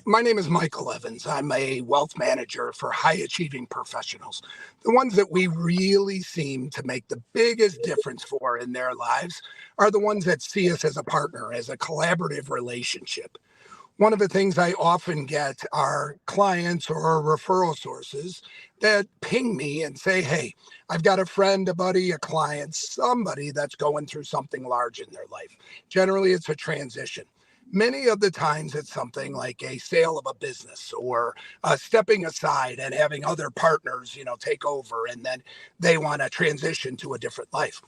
My name is Michael Evans. I'm a wealth manager for high achieving professionals. The ones that we really seem to make the biggest difference for in their lives are the ones that see us as a partner, as a collaborative relationship. One of the things I often get are clients or referral sources that ping me and say, hey, I've got a friend, a buddy, a client, somebody that's going through something large in their life. Generally, it's a transition. Many of the times it's something like a sale of a business or stepping aside and having other partners, take over, and then they want to transition to a different life.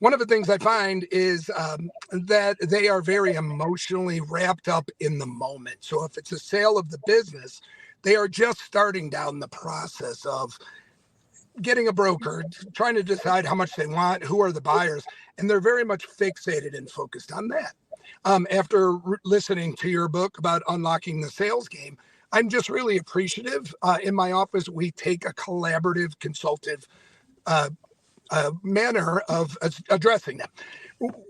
One of the things I find is that they are very emotionally wrapped up in the moment. So if it's a sale of the business, they are just starting down the process of getting a broker, trying to decide how much they want, who are the buyers, and they're very much fixated and focused on that. After listening to your book about unlocking the sales game, I'm just really appreciative. In my office, we take a collaborative, consultative manner of addressing them.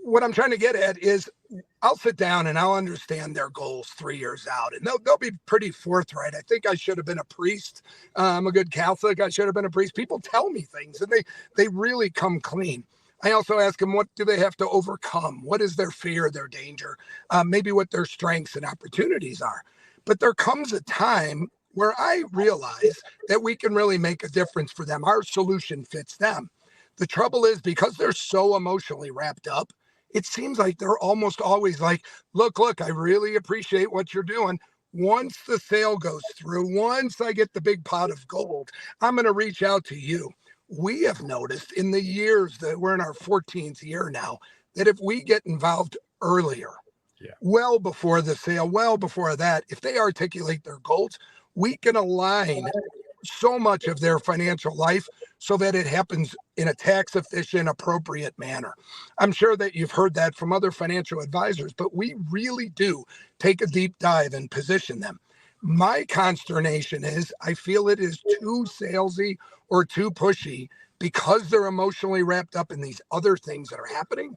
What I'm trying to get at is I'll sit down and I'll understand their goals 3 years out, and they'll be pretty forthright. I think I should have been a priest. I'm a good Catholic. I should have been a priest. People tell me things, and they really come clean. I also ask them, what do they have to overcome? What is their fear, their danger? Maybe what their strengths and opportunities are. But there comes a time where I realize that we can really make a difference for them. Our solution fits them. The trouble is, because they're so emotionally wrapped up, it seems like they're almost always like, look, I really appreciate what you're doing. Once the sale goes through, once I get the big pot of gold, I'm going to reach out to you. We have noticed in the years that we're in our 14th year now, that if we get involved earlier, well before the sale, well before that, if they articulate their goals, we can align so much of their financial life so that it happens in a tax efficient, appropriate manner. I'm sure that you've heard that from other financial advisors, but we really do take a deep dive and position them. My consternation is I feel it is too salesy or too pushy because they're emotionally wrapped up in these other things that are happening,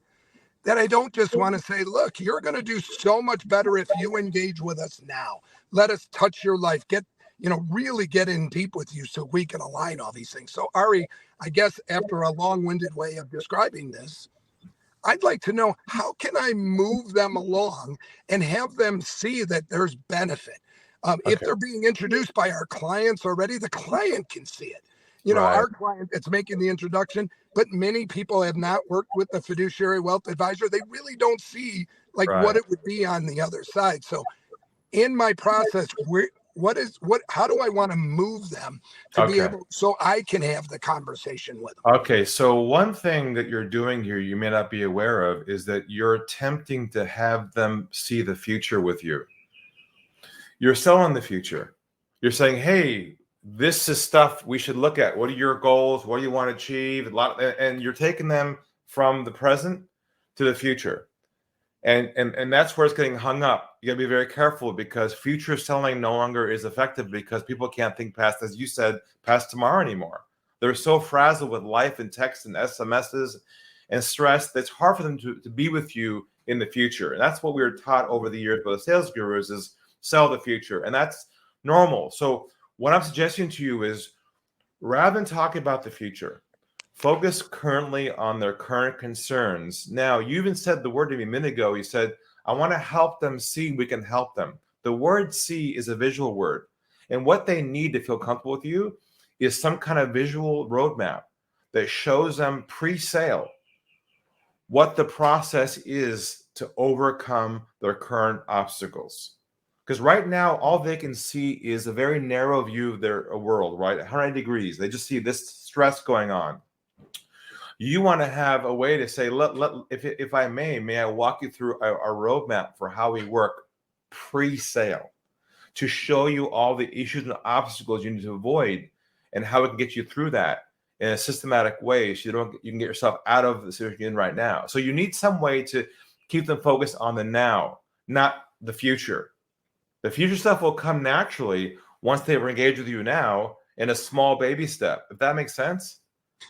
that I don't just want to say, look, you're going to do so much better if you engage with us now. Let us touch your life, really get in deep with you so we can align all these things. So Ari, I guess after a long-winded way of describing this, I'd like to know, how can I move them along and have them see that there's benefit? If they're being introduced by our clients already, the client can see it. Our client that's making the introduction, but many people have not worked with the fiduciary wealth advisor. They really don't see what it would be on the other side. So in my process, how do I want to move them to be able, so I can have the conversation with them? Okay. So one thing that you're doing here, you may not be aware of, is that you're attempting to have them see the future with you. You're selling the future. You're saying, hey, this is stuff we should look at. What are your goals? What do you want to achieve? And you're taking them from the present to the future. And that's where it's getting hung up. You got to be very careful, because future selling no longer is effective because people can't think past, as you said, past tomorrow anymore. They're so frazzled with life and text and SMSs and stress that it's hard for them to be with you in the future. And that's what we were taught over the years by the sales gurus, is sell the future. And that's normal. So what I'm suggesting to you is, rather than talking about the future, focus currently on their current concerns. Now, you even said the word to me a minute ago. You said, I want to help them see we can help them. The word see is a visual word. And what they need to feel comfortable with you is some kind of visual roadmap that shows them pre-sale what the process is to overcome their current obstacles. Because right now, all they can see is a very narrow view of their world, right? 180 degrees. They just see this stress going on. You want to have a way to say, if I may I walk you through a roadmap for how we work pre-sale, to show you all the issues and obstacles you need to avoid and how we can get you through that in a systematic way, so you can get yourself out of the situation you're in right now. So you need some way to keep them focused on the now, not the future. The future stuff will come naturally once they've engaged with you now in a small baby step, if that makes sense.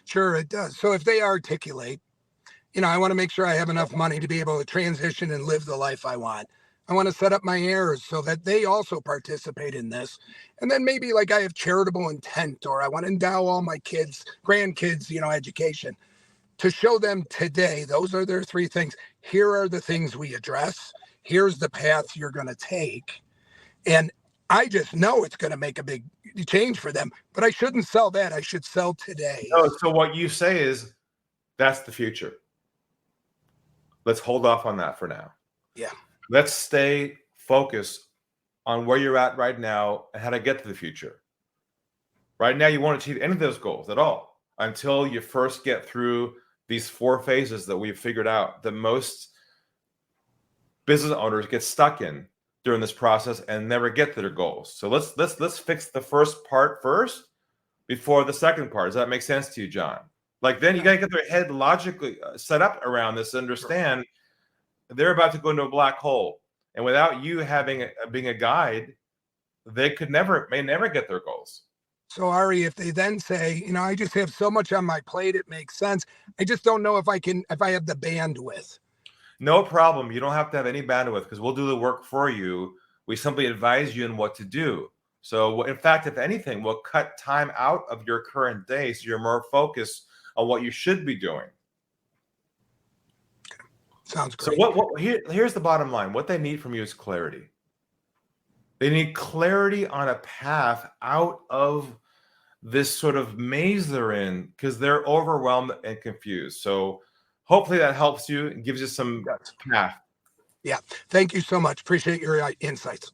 Sure, it does. So if they articulate, I want to make sure I have enough money to be able to transition and live the life I want. I want to set up my heirs so that they also participate in this. And then maybe like I have charitable intent, or I want to endow all my kids, grandkids, education, to show them today. Those are their three things. Here are the things we address. Here's the path you're going to take. And I just know it's going to make a big change for them, but I shouldn't sell that. I should sell today. No, so what you say is that's the future. Let's hold off on that for now. Yeah. Let's stay focused on where you're at right now and how to get to the future. Right now, you won't achieve any of those goals at all until you first get through these 4 phases that we've figured out that most business owners get stuck in during this process and never get to their goals. So let's fix the first part first before the second part. Does that make sense to you, John? Like, then you got to get their head logically set up around this, understand they're about to go into a black hole. And without you being a guide, they may never get their goals. So Ari, if they then say, I just have so much on my plate, it makes sense. I just don't know if I have the bandwidth. No problem. You don't have to have any bandwidth because we'll do the work for you. We simply advise you on what to do. So in fact, if anything, we'll cut time out of your current day so you're more focused on what you should be doing. Sounds great. So here's the bottom line. What they need from you is clarity. They need clarity on a path out of this sort of maze they're in because they're overwhelmed and confused. So hopefully that helps you and gives you some path. Yeah. Thank you so much. Appreciate your insights.